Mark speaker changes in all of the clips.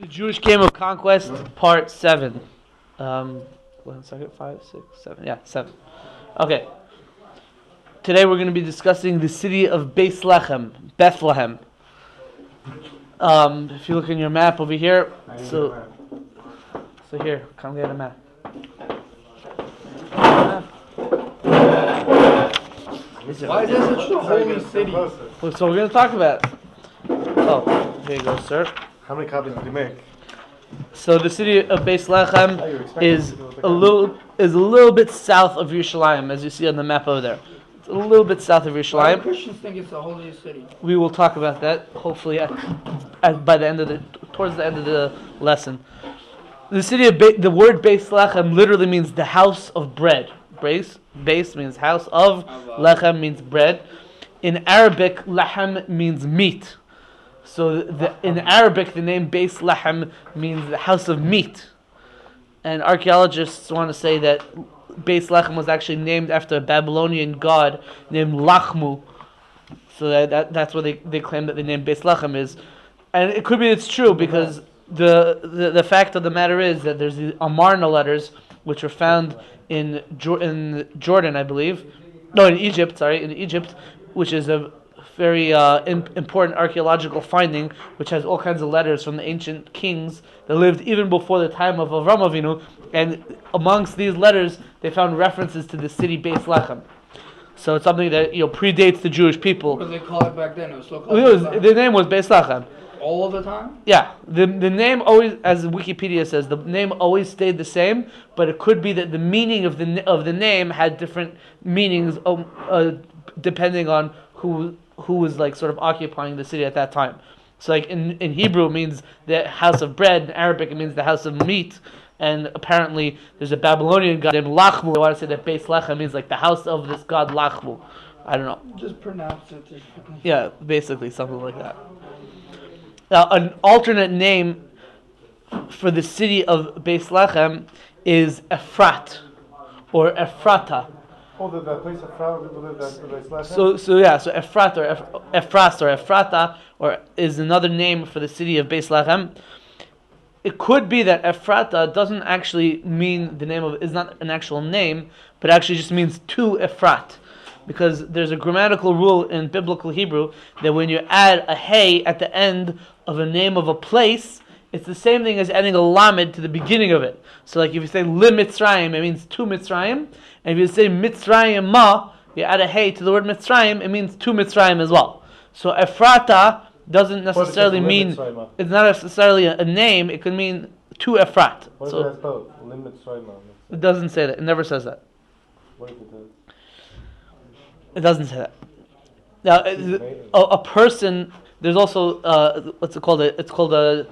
Speaker 1: The Jewish Game of Conquest, Part 7. 1 second, 5, 6, 7. Yeah, 7. Okay. Today we're going to be discussing the city of Bethlehem. If you look in your map over here, so here, come get a map.
Speaker 2: Why is it such a holy city?
Speaker 1: So we're going to talk about it. Oh, here you go, sir.
Speaker 3: How many copies did you make?
Speaker 1: So the city of Bethlehem is a little bit south of Yerushalayim, as you see on the map over there. It's a little bit south of
Speaker 2: Why do
Speaker 1: Yerushalayim.
Speaker 2: Christians think it's the holiest city?
Speaker 1: We will talk about that hopefully by the end of towards the end of the lesson. The city of the word Bethlehem literally means the house of bread. Base means house of, lechem means bread. In Arabic, lahem means meat. So in Arabic, the name Bethlehem means the house of meat. And archaeologists want to say that Bethlehem was actually named after a Babylonian god named Lachmu. So that's what they claim that the name Bethlehem is. And it could be it's true because the fact of the matter is that there's the Amarna letters, which are found in Jordan, I believe. No, in Egypt, which is a very important archaeological finding, which has all kinds of letters from the ancient kings that lived even before the time of Avram Avinu, and amongst these letters they found references to the city Bethlehem. So it's something that predates the Jewish people.
Speaker 2: What did they call it back then? It was still called
Speaker 1: the name was Bethlehem.
Speaker 2: all the time?
Speaker 1: Yeah, the name always, as Wikipedia says, the name always stayed the same, but it could be that the meaning of the name had different meanings depending on who was like sort of occupying the city at that time. So like in Hebrew it means the house of bread, in Arabic it means the house of meat, and apparently there's a Babylonian god named Lachmu. I want to say that Bethlehem means like the house of this god Lachmu. I don't know.
Speaker 2: Just pronounce it differently.
Speaker 1: Yeah, basically something like that. Now, an alternate name for the city of Bethlehem is Efrat or Ephrata.
Speaker 3: Oh, the place Efrat, Bethlehem?
Speaker 1: So Efrat or Efras or Ephrata is another name for the city of Bethlehem. It could be that Ephrata doesn't actually mean is not an actual name, but actually just means to Efrat. Because there's a grammatical rule in biblical Hebrew that when you add a hey at the end of a name of a place, it's the same thing as adding a lamed to the beginning of it. So like if you say li Mitzrayim, it means to Mitzrayim. And if you say Mitzrayim ma, you add a hey to the word Mitzrayim, it means to Mitzrayim as well. So Ephrata doesn't necessarily mean, it's not necessarily a name, it could mean to Efrat.
Speaker 3: What does that spell? Li Mitzrayim.
Speaker 1: It doesn't say that, it never says that.
Speaker 3: What does it do?
Speaker 1: It doesn't say that. Now, a person. There's also what's it called? It's called a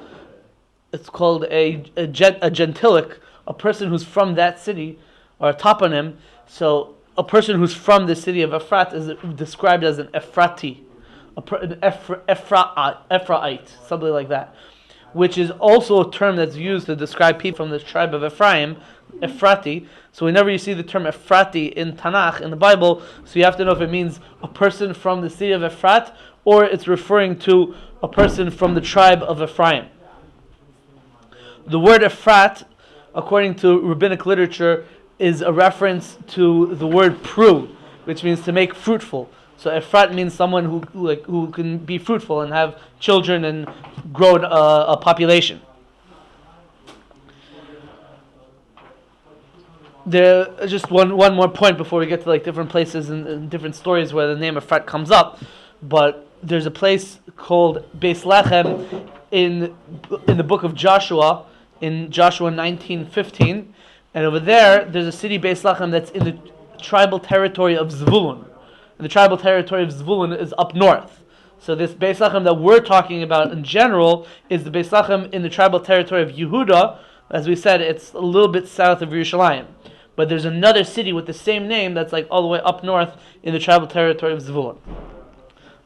Speaker 1: gentilic. A person who's from that city, or a toponym. So a person who's from the city of Efrat is described as an Ephrati, an Ephraite, something like that, which is also a term that's used to describe people from the tribe of Ephraim, Ephrati. So whenever you see the term Ephrati in Tanakh, in the Bible, so you have to know if it means a person from the city of Efrat, or it's referring to a person from the tribe of Ephraim. The word Efrat, according to rabbinic literature, is a reference to the word pru, which means to make fruitful. So Efrat means someone who can be fruitful and have children and grow a population. There just one more point before we get to like different places and different stories where the name Efrat comes up. But there's a place called Bethlehem in the book of Joshua, in Joshua 19:15, and over there's a city Bethlehem that's in the tribal territory of Zvulun. And the tribal territory of Zvulun is up north. So this Bethlehem that we're talking about in general is the Bethlehem in the tribal territory of Yehuda. As we said, it's a little bit south of Yerushalayim. But there's another city with the same name that's like all the way up north in the tribal territory of Zvulun.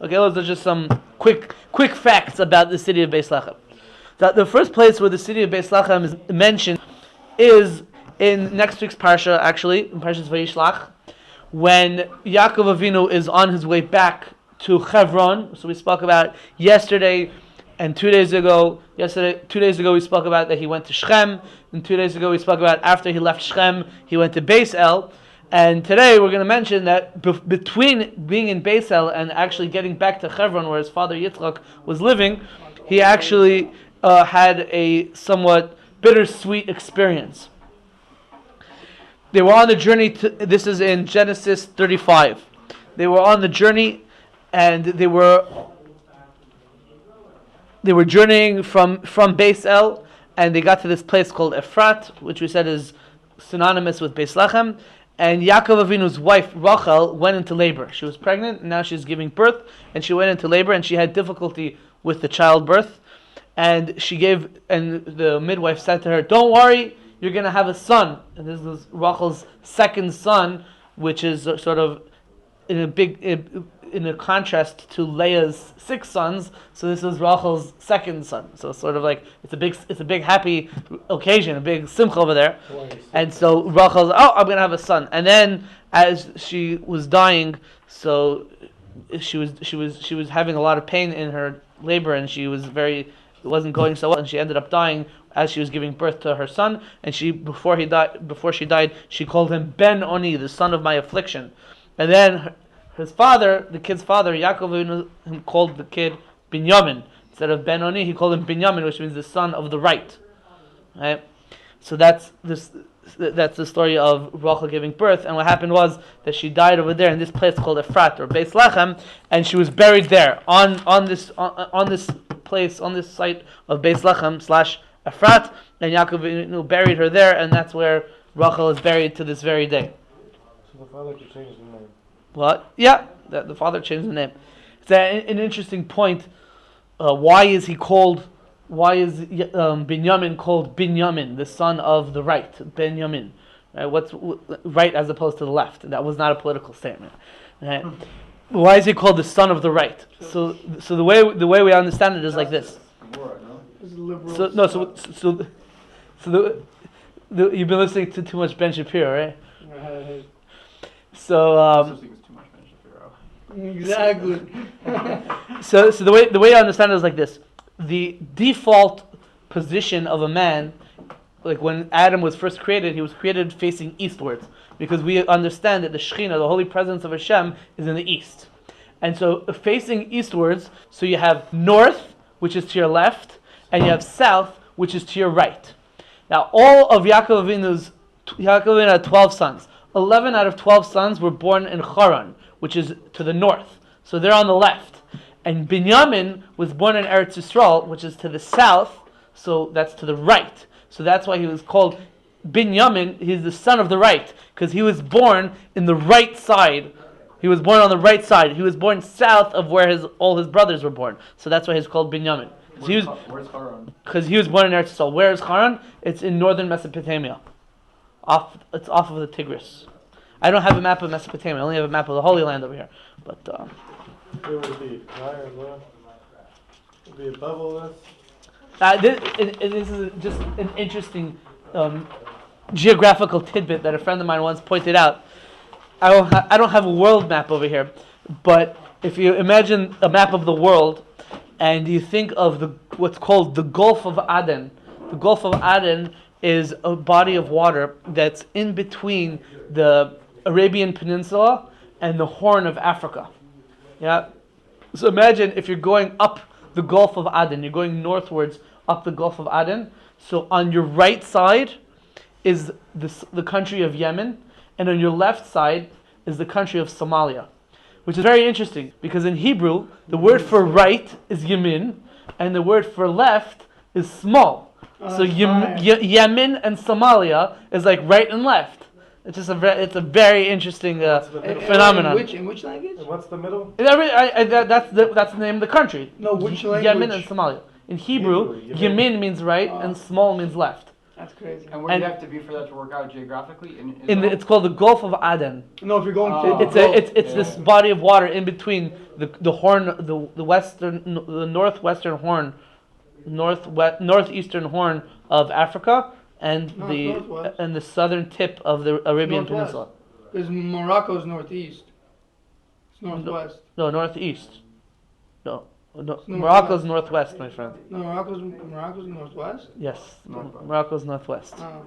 Speaker 1: Okay, those are just some quick facts about the city of Bethlehem. The first place where the city of Bethlehem is mentioned is in next week's parsha, actually, in Parshas Vayishlach, when Yaakov Avinu is on his way back to Hebron. So we spoke about yesterday and 2 days ago Yesterday, 2 days ago, we spoke about that he went to Shechem, and 2 days ago we spoke about after he left Shechem, he went to Beis El, and today we're going to mention that between being in Beis El and actually getting back to Hebron, where his father Yitzchak was living, he actually had a somewhat bittersweet experience. They were on the journey this is in Genesis 35. They were on the journey, and they were journeying from Beis El, and they got to this place called Efrat, which we said is synonymous with Bethlehem. And Yaakov Avinu's wife Rachel went into labor. She was pregnant, and now she's giving birth, and she went into labor, and she had difficulty with the childbirth. And the midwife said to her, "Don't worry, you're going to have a son." And this was Rachel's second son, which is sort of in a contrast to Leah's 6 sons. So this is Rachel's second son. So it's sort of like it's a big happy occasion, a big simcha over there. And so Rachel's, I'm going to have a son. And then as she was dying, so she was having a lot of pain in her labor, and it wasn't going so well, and she ended up dying as she was giving birth to her son. And before she died, she called him Ben Oni, the son of my affliction. And then his father, the kid's father, Yaakov, called the kid Binyamin. Instead of Ben Oni, he called him Binyamin, which means the son of the right. Right? So that's the story of Rachel giving birth. And what happened was that she died over there in this place called Efrat or Bethlehem, and she was buried there on this place, on this site of Bethlehem / Efrat, and Yaakov buried her there, and that's where Rachel is buried to this very day.
Speaker 3: So the father could change the name.
Speaker 1: What? Yeah, the father changed the name. It's an interesting point. Why is Binyamin called Binyamin, the son of the right? Binyamin, right? What's right as opposed to the left? That was not a political statement. Right? Why is he called the son of the right? So the way we understand it is like this. So you've been listening to too much Ben Shapiro, right? So
Speaker 2: exactly.
Speaker 1: so the way I understand it is like this: the default position of a man, like when Adam was first created, he was created facing eastwards, because we understand that the Shekhinah, the holy presence of Hashem, is in the east, and so facing eastwards. So you have north, which is to your left, and you have south, which is to your right. Now all of Yaakov Avinu had 12 sons. 11 out of 12 sons were born in Haran, which is to the north. So they're on the left. And Binyamin was born in Eretz Yisrael, which is to the south, so that's to the right. So that's why he was called Binyamin. He's the son of the right, because he was born in the right side. He was born on the right side. He was born south of where all his brothers were born. So that's why he's called Binyamin. Where's Haran? Because he was born in Eretz Yisrael. Where is Haran? It's in northern Mesopotamia. It's off of the Tigris. I don't have a map of Mesopotamia. I only have a map of the Holy Land over here. But
Speaker 3: It would be higher as well. It would be above all this.
Speaker 1: this is just an interesting geographical tidbit that a friend of mine once pointed out. I don't have a world map over here, but if you imagine a map of the world, and you think of what's called the Gulf of Aden. The Gulf of Aden is a body of water that's in between the Arabian Peninsula and the Horn of Africa. Yeah. So imagine if you're going up the Gulf of Aden, you're going northwards up the Gulf of Aden. So on your right side is the country of Yemen, and on your left side is the country of Somalia, which is very interesting because in Hebrew the word for right is Yemen, and the word for left is small. So Yemen and Somalia is like right and left. It's just it's a very interesting phenomenon.
Speaker 2: In which language?
Speaker 3: And what's the middle?
Speaker 1: That's the name of the country.
Speaker 2: No, which language?
Speaker 1: Yemen and Somalia. In Hebrew, Yemen means right and small means left.
Speaker 2: That's crazy.
Speaker 4: And where do you have to be for that to work out geographically?
Speaker 1: It's called the Gulf of Aden.
Speaker 2: No, if you're going
Speaker 1: It's this body of water in between the horn, the northwestern horn, northeastern horn of Africa, and the southern tip of the Arabian Peninsula.
Speaker 2: Because Morocco's northeast. It's northwest.
Speaker 1: No, northeast. No. No, Morocco's northwest, my friend.
Speaker 2: No, Morocco's northwest.
Speaker 1: Yes,
Speaker 4: Northwest.
Speaker 1: Morocco's northwest.
Speaker 2: Oh.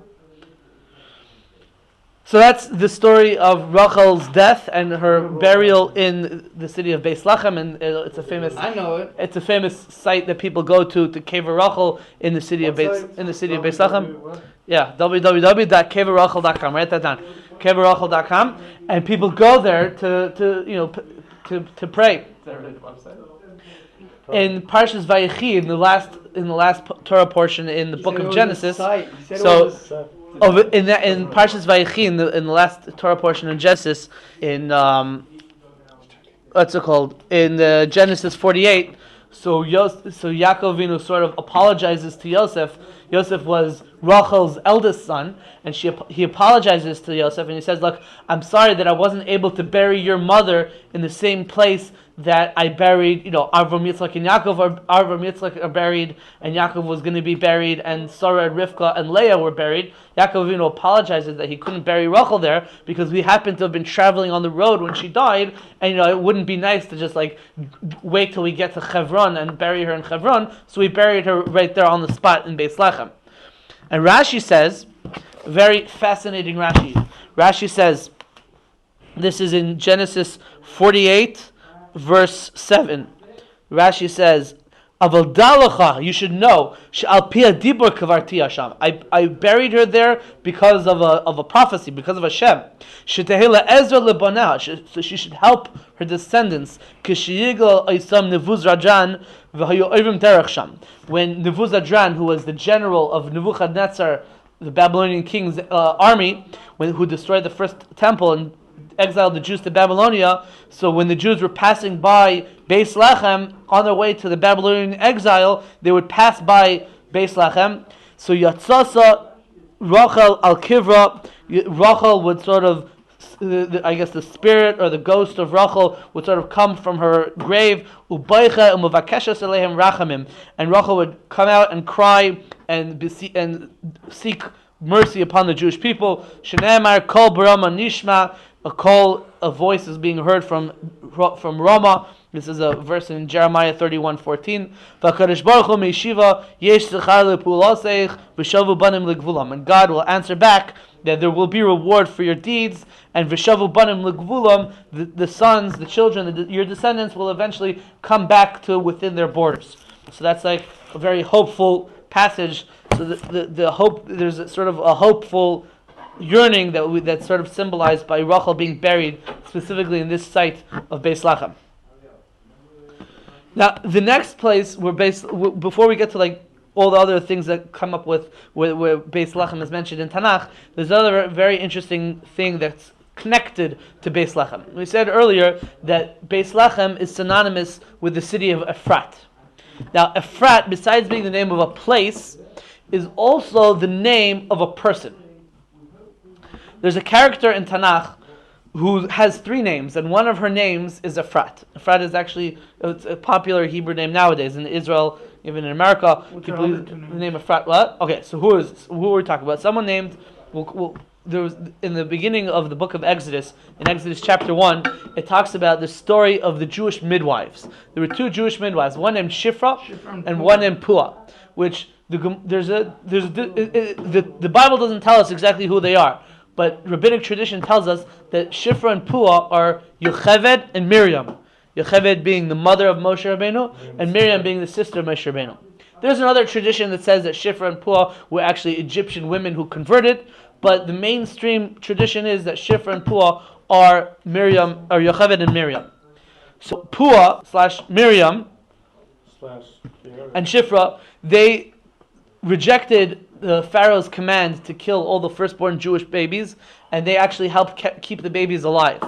Speaker 1: So that's the story of Rachel's death and her burial in the city of Bethlehem, and it's a famous.
Speaker 2: I know it.
Speaker 1: It's a famous site that people go to Cave Rachel in the city of Bethlehem. Yeah, www.caverachel.com. Write that down. Caverachel.com, and people go there to pray.
Speaker 4: Is that really the website?
Speaker 1: In Parshas Vayechi, in the last Torah portion in the book of Genesis. So in Parshas Vayechi, in the last Torah portion in Genesis, in what's it called? In Genesis 48. So Yaakov Avinu sort of apologizes to Yosef. Yosef was Rachel's eldest son, and he apologizes to Yosef, and he says, "Look, I'm sorry that I wasn't able to bury your mother in the same place that I buried, Avram, Yitzchak, and Yaakov. Avram, Yitzchak are buried, and Yaakov was going to be buried, and Sarah, and Rivka, and Leah were buried." Yaakov apologizes that he couldn't bury Rachel there because we happened to have been traveling on the road when she died, and it wouldn't be nice to just wait till we get to Hebron and bury her in Hebron. So we buried her right there on the spot in Bethlehem. And Rashi says, very fascinating Rashi. Rashi says, this is in Genesis 48. Verse 7, Rashi says, "Aval dalacha, you should know, she'al pia dibur kavarti Hashem. I buried her there because of a prophecy, because of Hashem. Shetehila Ezra lebanah, so she should help her descendants. Kishiyigal Isam Nevuzrajan v'hayu oivim derech sham. When Nevuzrajan, who was the general of Nebuchadnezzar, the Babylonian king's army, who destroyed the first temple and exiled the Jews to Babylonia, so when the Jews were passing by Bethlehem on their way to the Babylonian exile, they would pass by Bethlehem. So Yatzasa Rachel al Kivra, Rachel would sort of, the spirit or the ghost of Rachel would sort of come from her grave, Ubaycha umuvakeshes alehem rachamim, and Rachel would come out and cry and seek mercy upon the Jewish people. Shneimar kol barama nishma, a voice is being heard from Rama. This is a verse in Jeremiah 31:14. V'Kadosh Baruch Hu meishiva yesh zechar lepuloseich v'shavu banim legvulam, and God will answer back that there will be reward for your deeds, and v'shavu banim legvulam, the sons, the children, your descendants will eventually come back to within their borders. So that's a very hopeful passage. So the hope, there's sort of a hopeful yearning that's sort of symbolized by Rachel being buried specifically in this site of Bethlehem. Now, the next place before we get to all the other things that come up with where Bethlehem is mentioned in Tanakh, there's another very interesting thing that's connected to Bethlehem. We said earlier that Bethlehem is synonymous with the city of Efrat. Now, Efrat, besides being the name of a place, is also the name of a person. There's a character in Tanakh who has 3 names, and one of her names is Efrat. Efrat is actually it's a popular Hebrew name nowadays in Israel, even in America. People use the name Efrat. What? Okay, so who are we talking about? Someone named. There was in the beginning of the book of Exodus, in Exodus chapter 1, it talks about the story of the Jewish midwives. There were 2 Jewish midwives, one named Shifra and one named Puah, which the Bible doesn't tell us exactly who they are. But rabbinic tradition tells us that Shifra and Puah are Yocheved and Miriam. Yocheved being the mother of Moshe Rabbeinu, and Miriam being the sister of Moshe Rabbeinu. There's another tradition that says that Shifra and Puah were actually Egyptian women who converted, but the mainstream tradition is that Shifra and Puah are Miriam, or Yocheved and Miriam. So Puah / Miriam and Shifra, they rejected the Pharaoh's command to kill all the firstborn Jewish babies, and they actually helped keep the babies alive.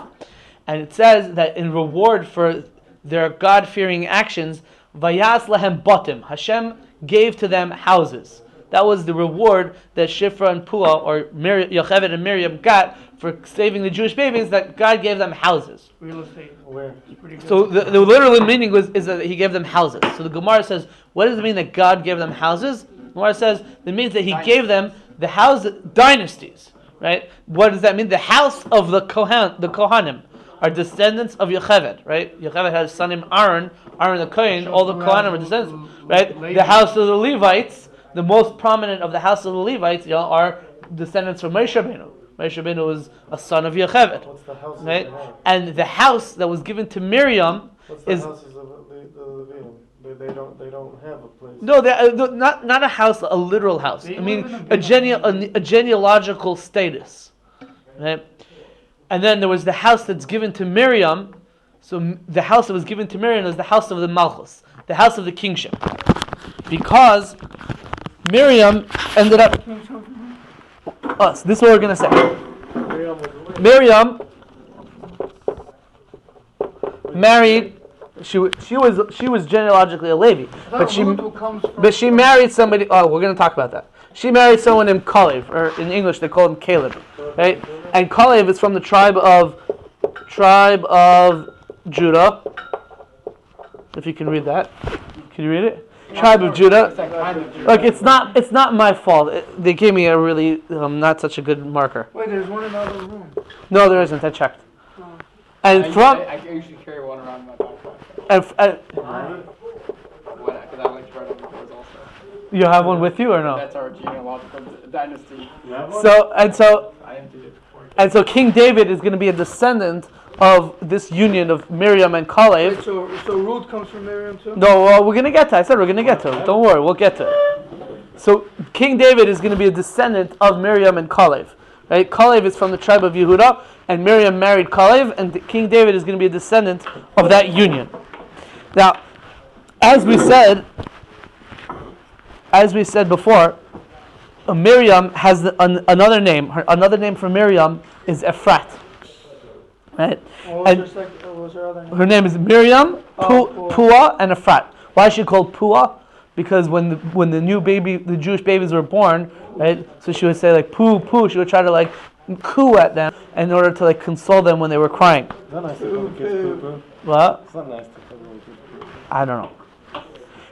Speaker 1: And it says that in reward for their God-fearing actions, Vayas lehem batim, Hashem gave to them houses. That was the reward that Shifra and Puah, or Yocheved and Miriam, got for saving the Jewish babies, that God gave them houses.
Speaker 2: Real estate.
Speaker 3: Where?
Speaker 1: So the literal meaning is that he gave them houses. So the Gemara says, what does it mean that God gave them houses? The Gemara says it means that he gave them the house dynasties. Right? What does that mean? The house of the Kohanim. are descendants of Yocheved, right? Yocheved had a son named Aaron. Aaron the Kohen, all the Kohanim are descendants, right? The house of the Levites, the most prominent of the house of the Levites, are descendants from Moshe Rabbeinu. Moshe Rabbeinu was a son of Yocheved,
Speaker 3: What's the house
Speaker 1: right?
Speaker 3: of the Levim?
Speaker 1: And the house that was given to Miriam
Speaker 3: What's the
Speaker 1: is
Speaker 3: houses of the Levim? They don't have a place.
Speaker 1: no, not a house, a literal house. I mean, a genealogical status, right? And then there was the house that's given to Miriam. So the house that was given to Miriam is the house of the Malchus, the house of the kingship, because Miriam ended up. Us. This is what we're gonna say. Miriam married. She was genealogically a Levi, but she married somebody. Oh, we're gonna talk about that. She married someone named Kalev, or in English they call him Caleb, right? And Kalev is from the tribe of Judah. If you can read that, can you read it? Tribe of Judah. Look, it's not my fault. They gave me a really not such a good marker.
Speaker 2: Wait, there's one in the other room.
Speaker 1: No, there isn't. I checked.
Speaker 2: Oh.
Speaker 1: And
Speaker 4: I usually carry one around in my backpack. Because I like to write on the doors also.
Speaker 1: You have one with you or no?
Speaker 4: That's our genealogical dynasty.
Speaker 1: So King David is going to be a descendant of this union of Miriam and Kalev.
Speaker 2: Wait, so Ruth comes from Miriam too?
Speaker 1: No, we're going to get to it. I said we're going to get to it. Don't worry, we'll get to it. So King David is going to be a descendant of Miriam and Kalev. Right? Kalev is from the tribe of Yehuda, and Miriam married Kalev, and King David is going to be a descendant of that union. Now, as we said before, Miriam has another name. Another name for Miriam is Efrat. Right?
Speaker 2: What was her other name?
Speaker 1: Her name is Miriam, Pua, and Efrat. Why is she called Pua? Because when the Jewish babies were born, right? So she would say like poo poo. She would try to like coo at them in order to like console them when they were crying.
Speaker 3: It's not nice to call kids poo-poo.
Speaker 1: What?
Speaker 3: It's not nice to call kids poo-poo.
Speaker 1: I don't know.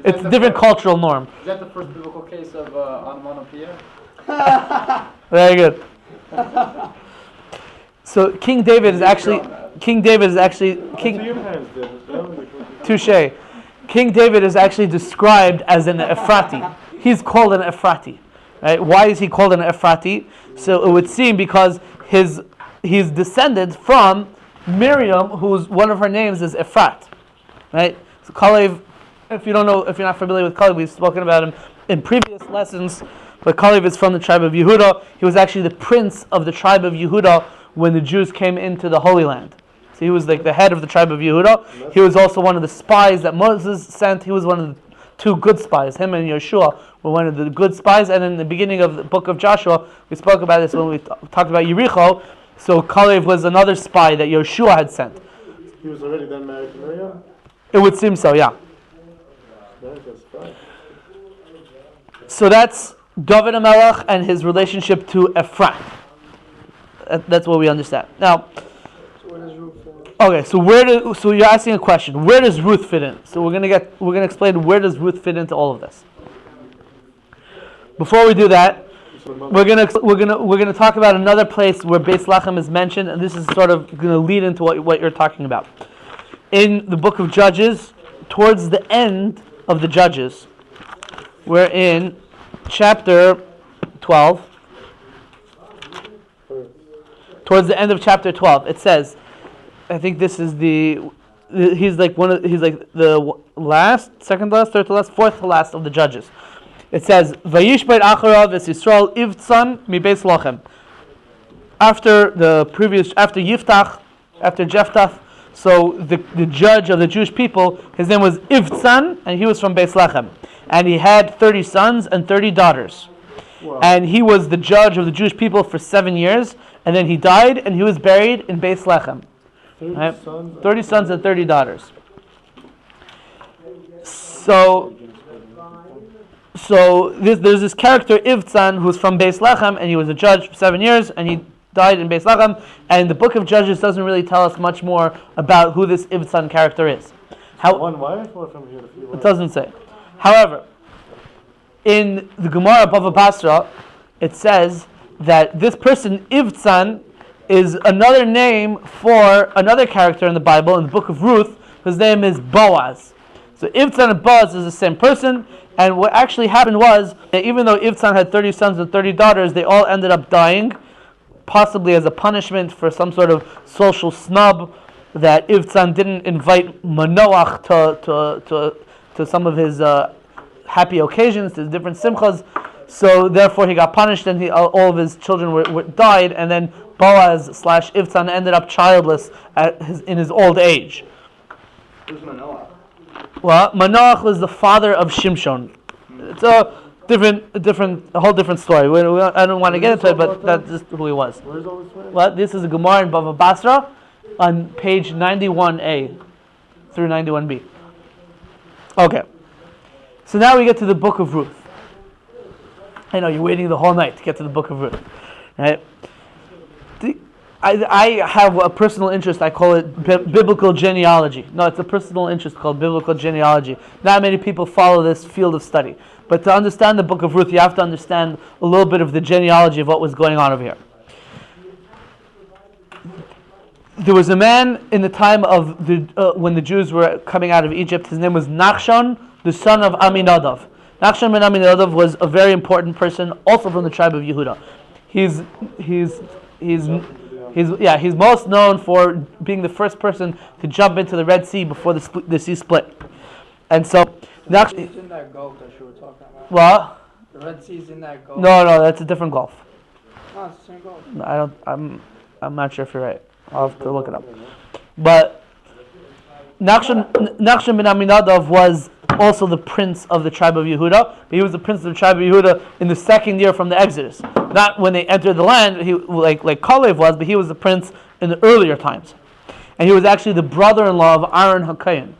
Speaker 1: It's a different cultural norm.
Speaker 4: Is that the first biblical case of onomatopoeia?
Speaker 1: Very good. So King David is actually Touche. King David is actually described as an Efrati. He's called an Efrati. Right? Why is he called an Efrati? So it would seem because he's descended from Miriam, whose one of her names is Efrat. Right? So Kalev, if you're not familiar with Kalev, we've spoken about him in previous lessons. But Kalev is from the tribe of Yehuda. He was actually the prince of the tribe of Yehuda when the Jews came into the Holy Land. So he was like the head of the tribe of Yehuda. He was also one of the spies that Moses sent. He was one of the two good spies. Him and Yeshua were one of the good spies. And in the beginning of the book of Joshua, we spoke about this when we talked about Yericho. So Kalev was another spy that Yeshua had sent.
Speaker 3: He was already then married to Miriam?
Speaker 1: It would seem so, yeah.
Speaker 3: Very good spy.
Speaker 1: So that's David HaMelech and his relationship to Efrat. That's what we understand. Now,
Speaker 2: So where does Ruth fit in?
Speaker 1: okay, so you're asking a question. Where does Ruth fit in? So we're gonna explain where does Ruth fit into all of this. Before we do that, we're gonna talk about another place where Bethlehem is mentioned, and this is sort of gonna lead into what you're talking about. In the book of Judges, towards the end of the Judges, we're in chapter 12. Towards the end of chapter 12, it says, I think this is he's like the last, second to last, third to last, fourth to last of the judges. It says, Vayishbeit acharav es Yisrael ivtzan mi Beis Lochem. After Yiftach, after Jephthah, so the judge of the Jewish people, his name was Ivtzan, and he was from Beis Lochem. And he had 30 sons and 30 daughters. Wow. And he was the judge of the Jewish people for 7 years, and then he died, and he was buried in Beis Lechem. 30 sons and 30 daughters. So there's this character Ivtzan who's from Beis Lechem, and he was a judge for 7 years, and he died in Beis Lechem. And the book of Judges doesn't really tell us much more about who this Ivtzan character is.
Speaker 3: One wife or from here?
Speaker 1: It doesn't say. However, in the Gemara Bava Basra, it says that this person, Ivtzan, is another name for another character in the Bible, in the book of Ruth, whose name is Boaz. So Ivtzan and Boaz is the same person, and what actually happened was, that even though Ivtzan had 30 sons and 30 daughters, they all ended up dying, possibly as a punishment for some sort of social snub, that Ivtzan didn't invite Manoach to some of his happy occasions, to different simchas, so therefore he got punished, and all of his children died, and then Boaz / Ivtzan ended up childless in his old age.
Speaker 5: Who's Manoah?
Speaker 1: Well, Manoach was the father of Shimshon. It's a whole different story. I don't want to get into it, but that's just who he was.
Speaker 3: Where's all this from?
Speaker 1: Well, this is a Gemara in Bava Basra on page 91a through 91b. Okay. So now we get to the book of Ruth. I know you're waiting the whole night to get to the book of Ruth, right? I have a personal interest. I call it biblical genealogy. No, it's a personal interest called biblical genealogy. Not many people follow this field of study. But to understand the book of Ruth, you have to understand a little bit of the genealogy of what was going on over here. There was a man in the time of when the Jews were coming out of Egypt. His name was Nachshon, the son of Aminadav. Nachshon ben Aminadav was a very important person, also from the tribe of Yehuda. He's most known for being the first person to jump into the Red Sea before the sea split. And so,
Speaker 2: It's in that Gulf that you were talking about.
Speaker 1: what?
Speaker 2: The Red Sea's in that Gulf.
Speaker 1: No, that's a different Gulf.
Speaker 2: No, it's the same Gulf.
Speaker 1: I'm not sure if you're right. I'll have to look it up. But Nachshon ben Aminadav was also the prince of the tribe of Yehuda. But he was the prince of the tribe of Yehuda in the second year from the Exodus. Not when they entered the land, he like Kalev was, but he was the prince in the earlier times. And he was actually the brother-in-law of Aaron HaKohen.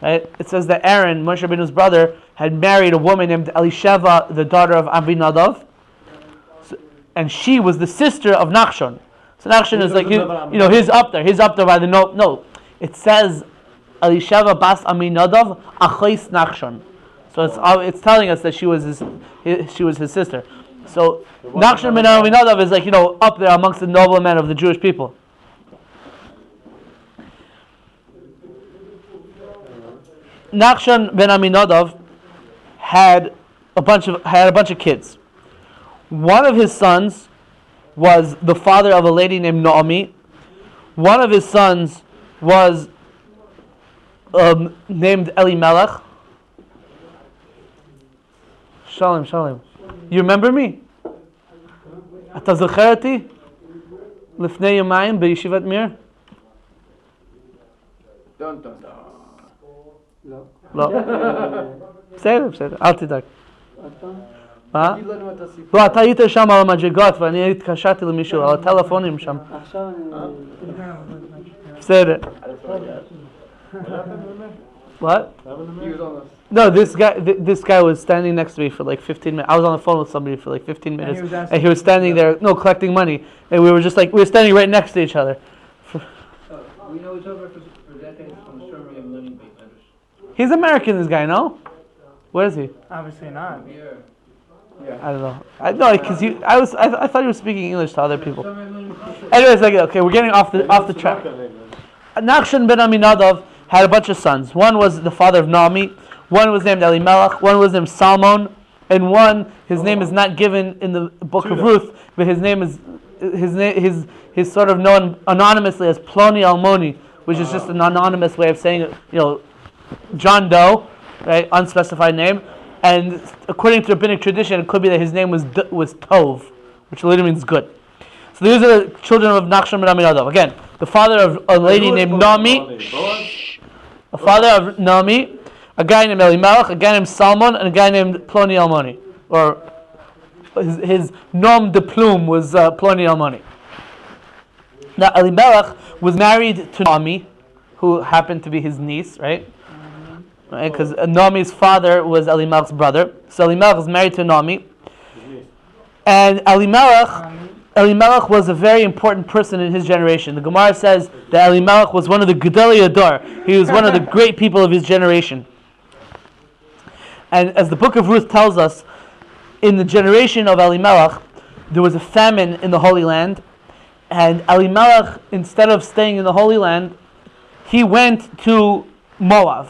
Speaker 1: Right? It says that Aaron, Moshe Rabbeinu's brother, had married a woman named Elisheva, the daughter of Aminadav, and she was the sister of Nachshon. So Nachshon is like, he's up there. He's up there by the no. It says Elisheva bas Aminadav achos Nachshon. So it's telling us that she was his sister. So Nachshon ben Aminadav is like up there amongst the noblemen of the Jewish people. Nachshon ben Aminadav had a bunch of kids. One of his sons was the father of a lady named Naomi. One of his sons was named Elimelech. Shalom. You remember me? אתה זוכר אותי? לפני יומיים בישיבת מיר?
Speaker 4: Dun dun dun.
Speaker 1: לא. בסדר, אל תדאג. מה?
Speaker 4: תגיד לנו את הסיפור.
Speaker 1: לא, אתה היית שם על המדרגות ואני התקשרתי למישהו על הטלפונים שם.
Speaker 2: עכשיו אני...
Speaker 1: בסדר.
Speaker 3: What happened to me?
Speaker 1: What?
Speaker 4: He was on this.
Speaker 1: No, this guy was standing next to me for like 15 minutes. I was on the phone with somebody for like 15 minutes, and he was standing there, collecting money, and we were standing right next to each other.
Speaker 5: We know each other for decades from the Sherman and Learning Base letters.
Speaker 1: He's American, this guy, no? Where is he?
Speaker 2: Obviously not.
Speaker 4: Yeah.
Speaker 1: I don't know. Because I thought he was speaking English to other people. Anyways, okay, we're getting off the track. Nachshon ben Aminadav had a bunch of sons. One was the father of Naomi. One was named Elimelech. One was named Salmon. And one, his name is not given in the book of Ruth, but his name is his sort of known anonymously as Ploni Almoni, which is just an anonymous way of saying it. John Doe, right? Unspecified name. And according to rabbinic tradition, it could be that his name was Tov, which literally means good. So these are the children of Nachshon ben Aminadav. Again, the father of a lady named Naomi, a father of Naomi, a guy named Elimelech, a guy named Salmon, and a guy named Ploni Almoni. Or his nom de plume was Ploni Almoni. Now Elimelech was married to Naomi, who happened to be his niece, right? Because Naomi's father was Elimelech's brother. So Elimelech was married to Naomi. And Elimelech was a very important person in his generation. The Gemara says that Elimelech was one of the Gedolei Ador. He was one of the great people of his generation. And as the book of Ruth tells us, in the generation of Elimelech, there was a famine in the Holy Land, And Elimelech, instead of staying in the Holy Land, he went to Moab.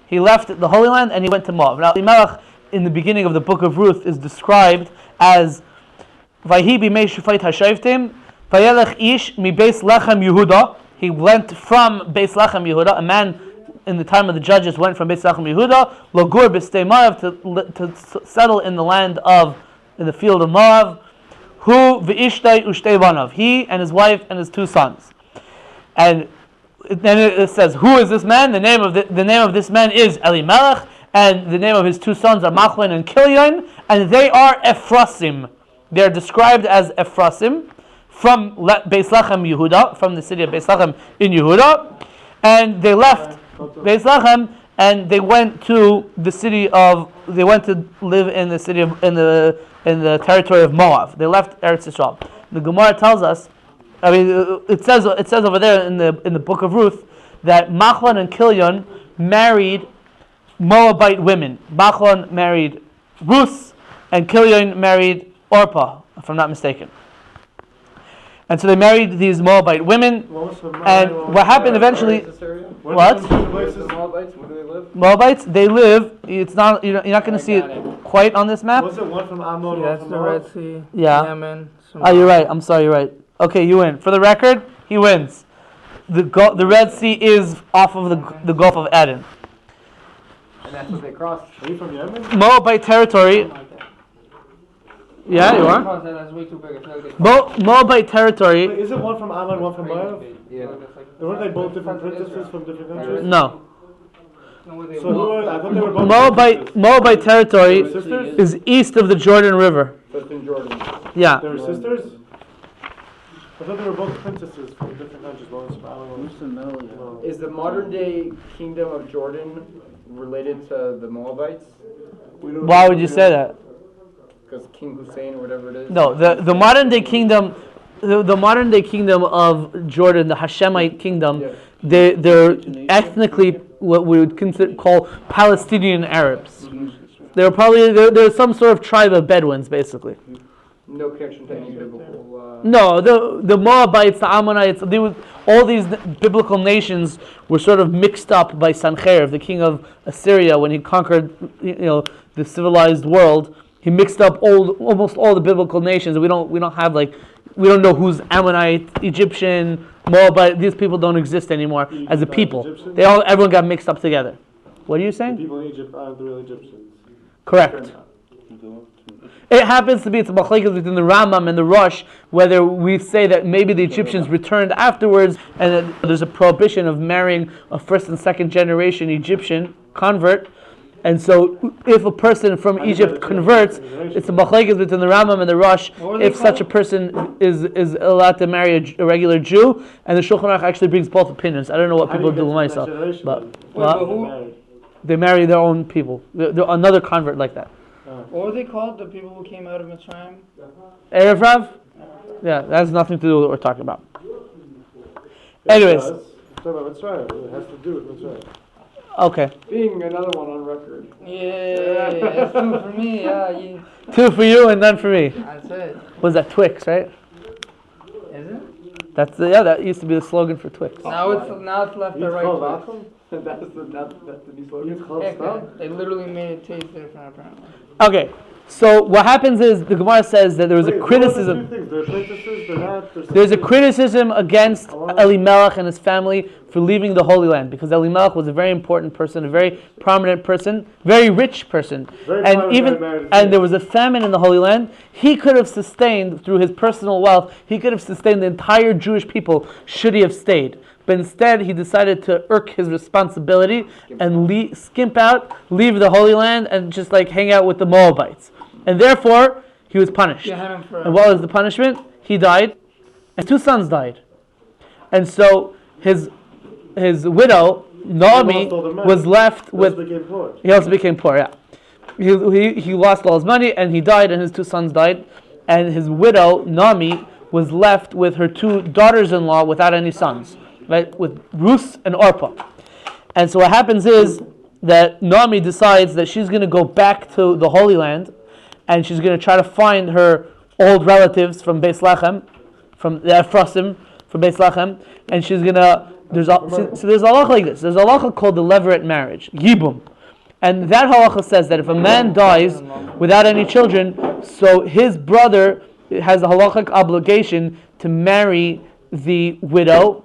Speaker 1: He left the Holy Land and he went to Moab. Now, Elimelech, in the beginning of the book of Ruth, is described as Vayhi b'mei shufayt hashayvtim, vayelech ish mi Beis Lechem Yehuda. He went from Beis Lechem Yehuda. A man in the time of the judges went from Beis Lechem Yehuda, logur b'stei Moab, to settle in the land of, in the field of Moab. Hu v'ishtay ushtei banav. He and his wife and his two sons. And then it says, who is this man? The name of this man is Elimelech, and the name of his two sons are Machlon and Kilion, and they are Ephrasim. They are described as Ephrasim from Beis Lechem Yehuda, from the city of Beis Lechem in Yehuda, and they left Beis Lechem and they went to the city of. They went to live in the city of in the territory of Moab. They left Eretz Yisrael. The Gemara tells us. I mean, it says over there in the book of Ruth that Machlon and Kilion married Moabite women. Machlon married Ruth, and Kilion married Orpah, if I'm not mistaken. And so they married these Moabite women. And what happened eventually? What?
Speaker 4: The Moabites, where do they live?
Speaker 1: Moabites, they live. It's not. You're not going to see it quite on this map.
Speaker 3: Was it one from Ammon?
Speaker 2: That's the Red Sea.
Speaker 1: Yeah.
Speaker 2: Yemen.
Speaker 1: Oh, you're right. I'm sorry. You're right. Okay, you win. For the record, he wins. The Red Sea is off of the Gulf of Aden.
Speaker 4: And that's what they crossed.
Speaker 3: Are you from Yemen?
Speaker 1: Moabite territory. Yeah, you are.
Speaker 5: That's way too big. I feel like
Speaker 1: Moabite territory.
Speaker 3: Wait, is it one from Ammon, one from Moab?
Speaker 4: Yeah.
Speaker 3: Weren't they both different princesses from different countries?
Speaker 1: No.
Speaker 3: So who are, I thought they were both
Speaker 1: Moabite territory
Speaker 3: They were sisters?
Speaker 1: is east of the Jordan River.
Speaker 4: So it's in Jordan.
Speaker 1: Yeah.
Speaker 3: They were sisters? I thought they were both princesses from different countries. One was from Ammon, one was
Speaker 4: Is the modern day kingdom of Jordan related to the Moabites?
Speaker 1: Why would you say that?
Speaker 4: Because King Hussein or whatever it is?
Speaker 1: No, the modern day kingdom, the modern day kingdom of Jordan, the Hashemite kingdom, they're ethnically what we would call Palestinian Arabs. They're probably they're some sort of tribe of Bedouins, basically.
Speaker 4: No connection to any biblical.
Speaker 1: No, the Moabites, the Ammonites, all these biblical nations were sort of mixed up by Sancherib, the king of Assyria, when he conquered the civilized world. He mixed up almost all the biblical nations. We don't know who's Ammonite, Egyptian, Moabite. These people don't exist anymore as a people. Everyone got mixed up together. What are you saying?
Speaker 3: The people in Egypt aren't the real Egyptians.
Speaker 1: Correct. It happens to be it's a machlekes between the Rambam and the Rosh, whether we say that maybe the Egyptians returned afterwards, and that there's a prohibition of marrying a first and second generation Egyptian convert. And so, if a person from Egypt converts, it's a machlekes between the Rambam and the Rosh if such a person is allowed to marry a regular Jew. And the Shulchan Aruch actually brings both opinions. I don't know what people do myself, but they marry their own people. They're another convert like that.
Speaker 2: What were they called? The people who came out of Mitzrayim?
Speaker 1: Erev Rav? Yeah, that has nothing to do with what we're talking about. Anyways.
Speaker 3: Let's try it. It has to do with Mitzrayim.
Speaker 1: Okay.
Speaker 4: Being another one on record.
Speaker 2: Yeah, that's two for me. Yeah,
Speaker 1: Two for you and none for me.
Speaker 2: that's it.
Speaker 1: Was that Twix, right?
Speaker 2: Is it?
Speaker 1: That used to be the slogan for Twix.
Speaker 2: Now it's left or right.
Speaker 3: Twix?
Speaker 4: That's the new slogan.
Speaker 3: You call it
Speaker 2: Yeah,
Speaker 3: spell?
Speaker 2: they literally made it taste different apparently.
Speaker 1: Okay, so what happens is the Gemara says that there was a criticism.
Speaker 3: They're princesses, they're not.
Speaker 1: There's a criticism against Elimelech and his family for leaving the Holy Land, because Elimelech was a very important person, a very prominent person, very rich person, and there was a famine in the Holy Land. He could have sustained, through his personal wealth, he could have sustained the entire Jewish people should he have stayed. But instead, he decided to irk his responsibility and skimp out, leave the Holy Land, and just hang out with the Moabites. And therefore, he was punished. And what was the punishment? He died, and two sons died. And so his widow, Naomi, was left with. He also became poor. Yeah, he lost all his money, and he died, and his two sons died, and his widow, Naomi, was left with her two daughters-in-law without any sons. Right, with Ruth and Orpah. And so what happens is that Naomi decides that she's going to go back to the Holy Land, and she's going to try to find her old relatives from Beis Lechem, from the Ephrasim, from Bethlehem, and she's gonna. There's a halacha like this. There's a halacha called the levirate marriage, yibum, and that halacha says that if a man dies without any children, so his brother has a halachic obligation to marry the widow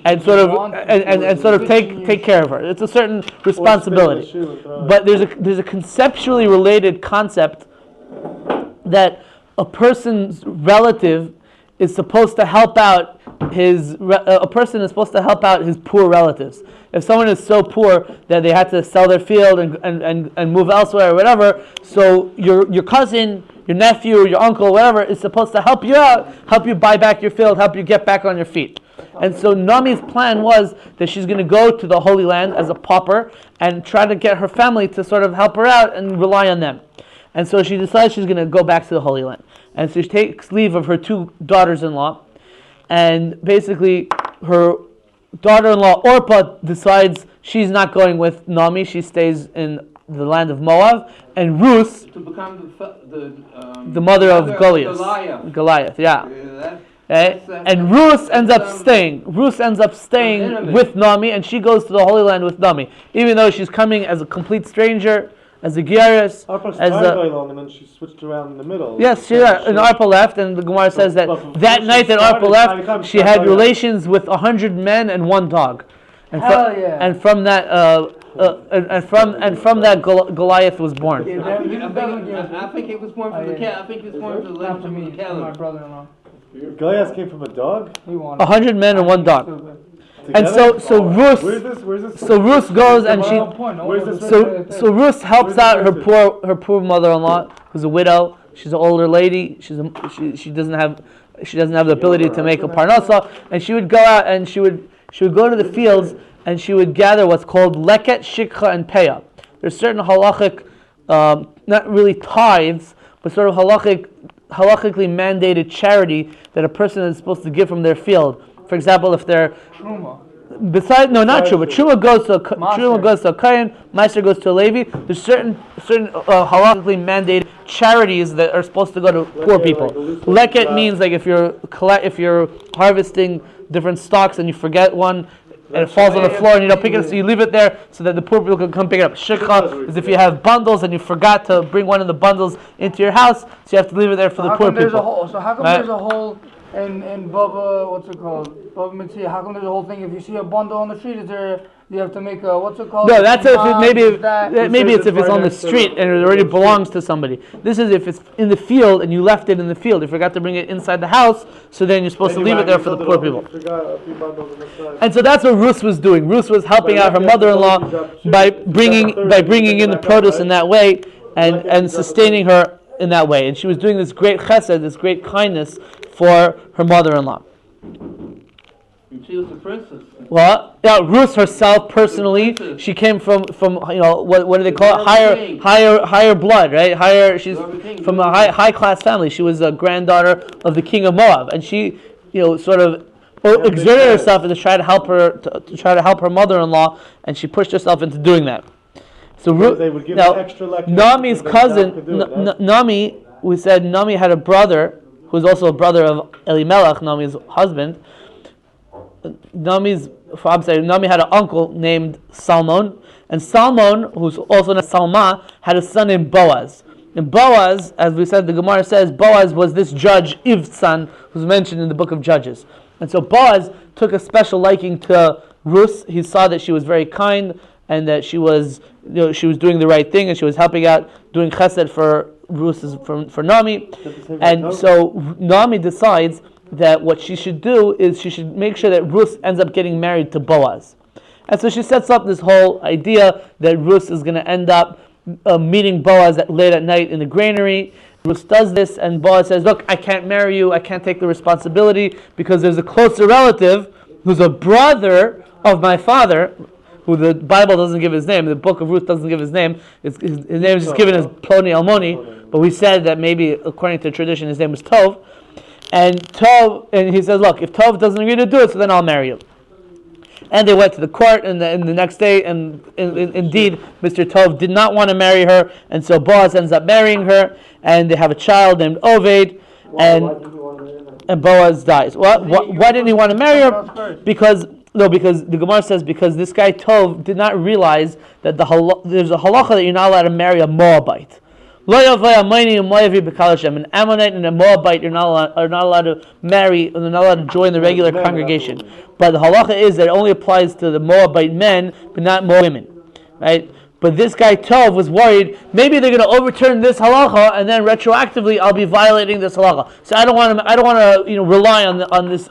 Speaker 1: and sort of take care of her. It's a certain responsibility. But there's a conceptually related concept that a person's relative is supposed to help out his poor relatives. If someone is so poor that they had to sell their field and move elsewhere or whatever, so your cousin, your nephew, your uncle, whatever, is supposed to help you out, help you buy back your field, help you get back on your feet. And so Naomi's plan was that she's going to go to the Holy Land as a pauper and try to get her family to sort of help her out and rely on them. And so she decides she's going to go back to the Holy Land. And so she takes leave of her two daughters-in-law, and basically her daughter-in-law Orpah decides she's not going with Naomi, she stays in the land of Moab, and Ruth,
Speaker 5: to become
Speaker 1: the mother of Goliath, yeah. And Ruth ends up staying. Ruth ends up staying with Naomi, and she goes to the Holy Land with Naomi, even though she's coming as a complete stranger, as a Gyaris.
Speaker 3: Arpa stayed very long, and then she switched around in the middle.
Speaker 1: Yes, and Arpa left, and the Gemara says that night that Arpa left, she had relations with 100 men and one dog, and from that Goliath was born.
Speaker 5: I think it was born from the cat. I think it was born from the legend from the calendar.
Speaker 2: My brother-in-law.
Speaker 3: Goliath came from a dog?
Speaker 2: He wanted
Speaker 1: 100 men and one dog. And so Ruth, Ruth goes and so Ruth helps out her poor mother-in-law, who's a widow. She's an older lady. She doesn't have the ability to make a parnasa, and she would go out and she would go to the fields and she would gather what's called leket, shikha, and peah. There's certain halachic, not really tithes, but sort of halachically mandated charity that a person is supposed to give from their field. For example, if they're not truma. Truma goes to a Kayan, Meister goes to a Levi. There's certain halachically mandated charities that are supposed to go to poor people. Leket means like if you're harvesting different stalks and you forget one and it falls on the floor and you don't pick it up, so you leave it there so that the poor people can come pick it up. Shikha is if you have bundles and you forgot to bring one of the bundles into your house, so you have to leave it there for the poor people.
Speaker 2: So how come there's a whole in Baba, what's it called? Baba Mitzvah, how come there's a whole thing? If you see a bundle on the street, you have to make a, what's it called?
Speaker 1: No, that's maybe it's if it's on the street and it already belongs to somebody. This is if it's in the field and you left it in the field. You forgot to bring it inside the house, so then you're supposed to leave it there for the poor people. And so that's what Ruth was doing. Ruth was helping out her mother-in-law by bringing in the produce in that way and sustaining her in that way. And she was doing this great chesed, this great kindness for her mother-in-law.
Speaker 5: She was a princess.
Speaker 1: Well, Ruth herself personally, she came from what do they call it? Higher blood, right? She's from a high class family. She was a granddaughter of the king of Moab, and she sort of exerted herself to try to help her mother-in-law, and she pushed herself into doing that. So Naomi's cousin, Naomi, we said Naomi had a brother who was also a brother of Elimelech, Naomi's husband. Naomi had an uncle named Salmon, and Salmon, who's also named Salma, had a son named Boaz. And Boaz, as we said, the Gemara says, Boaz was this judge, Iv's son, who's mentioned in the book of Judges. And so Boaz took a special liking to Ruth. He saw that she was very kind, and that she was doing the right thing, and she was helping out, doing chesed for Ruth, for Naomi. And so Naomi decides that what she should do is she should make sure that Ruth ends up getting married to Boaz. And so she sets up this whole idea that Ruth is going to end up meeting Boaz late at night in the granary. Ruth does this, and Boaz says, look, I can't marry you, I can't take the responsibility, because there's a closer relative who's a brother of my father, who the Bible doesn't give his name, the book of Ruth doesn't give his name. His name is just given as Ploni Almoni, but we said that maybe, according to tradition, his name was Tov. And he says, look, if Tov doesn't agree to do it, so then I'll marry you. And they went to the court, and the next day, and indeed, Mr. Tov did not want to marry her, and so Boaz ends up marrying her, and they have a child named Oved, and and Boaz dies. Why didn't he want to marry her? Because the Gemara says because this guy Tov did not realize that there's a halacha that you're not allowed to marry a Moabite. An Ammonite and a Moabite are not allowed to marry, and they're not allowed to join the regular congregation. But the halacha is that it only applies to the Moabite men, but not Moab women, right? But this guy Tov was worried maybe they're going to overturn this halacha, and then retroactively I'll be violating this halacha. So I don't want to rely on this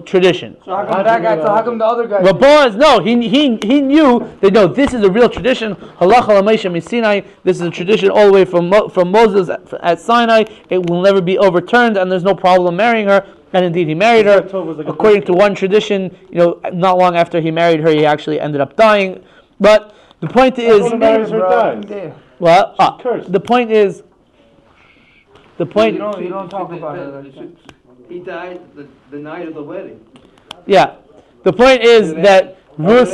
Speaker 1: tradition.
Speaker 2: So how come that guy? So how come the other guy?
Speaker 1: But Boaz, no, he knew that no, this is a real tradition. Halacha l'Moshe Sinai. This is a tradition all the way from Moses at Sinai. It will never be overturned, and there's no problem marrying her. And indeed, he married her. According to one tradition, not long after he married her, he actually ended up dying. But the point is,
Speaker 3: the
Speaker 1: point is,
Speaker 2: You don't talk about it.
Speaker 5: He died the night of the wedding.
Speaker 1: Yeah, the point is that Ruth.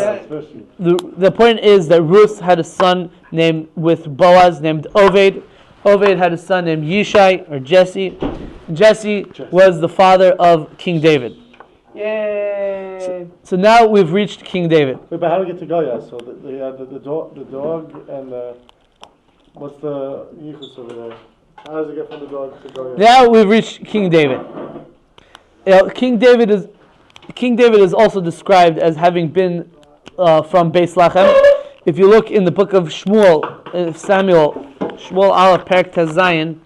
Speaker 1: The point is that Ruth had a son with Boaz named Oved. Oved had a son named Yishai or Jesse. Jesse was the father of King David.
Speaker 2: Yay!
Speaker 1: So now we've reached King David.
Speaker 3: Wait, but how do we get to Goya? So the dog and what's the yichus over there? How does it get from the dog to Goya?
Speaker 1: Now we've reached King David. King David is also described as having been from Bethlehem. If you look in the book of Shmuel, Samuel, Shmuel Aleph Perek Tez Zayin.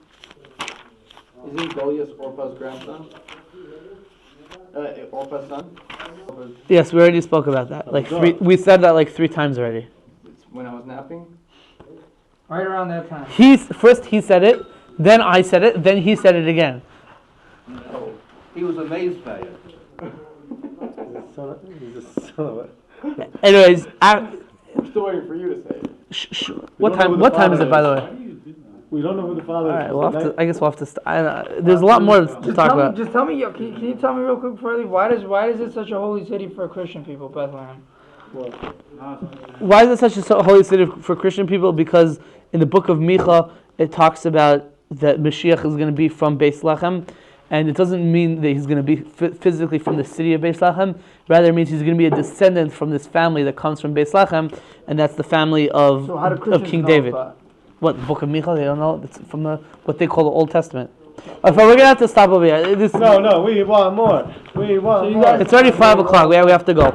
Speaker 4: Isn't Goliath Orpah's grandson? Orpah's son?
Speaker 1: Yes, we already spoke about that. We said that like 3 times already.
Speaker 4: It's when I was napping?
Speaker 2: Right around that time.
Speaker 1: First he said it, then I said it, then he said it again.
Speaker 5: Oh, he was amazed by it.
Speaker 3: He's a son of it.
Speaker 1: Anyways,
Speaker 4: I'm still waiting for you to say it.
Speaker 1: what time is it, by the way?
Speaker 3: We don't know who the father is.
Speaker 1: All right, I guess we'll have to. There's a lot more to talk about.
Speaker 2: Just tell me, can you tell me real quick before I leave, why is it such a holy city for Christian people, Bethlehem?
Speaker 1: Why is it such a holy city for Christian people? Because in the book of Micha, it talks about that Mashiach is going to be from Bethlehem, and it doesn't mean that he's going to be physically from the city of Bethlehem. Rather, it means he's going to be a descendant from this family that comes from Bethlehem, and that's the family of King David. What, the book of Micha? They don't know. It's from what they call the Old Testament. We're going to have to stop over here.
Speaker 3: No, we want more.
Speaker 1: It's already 5 o'clock. We have to go.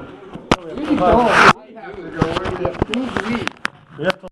Speaker 2: You don't. I have to go. We have to leave.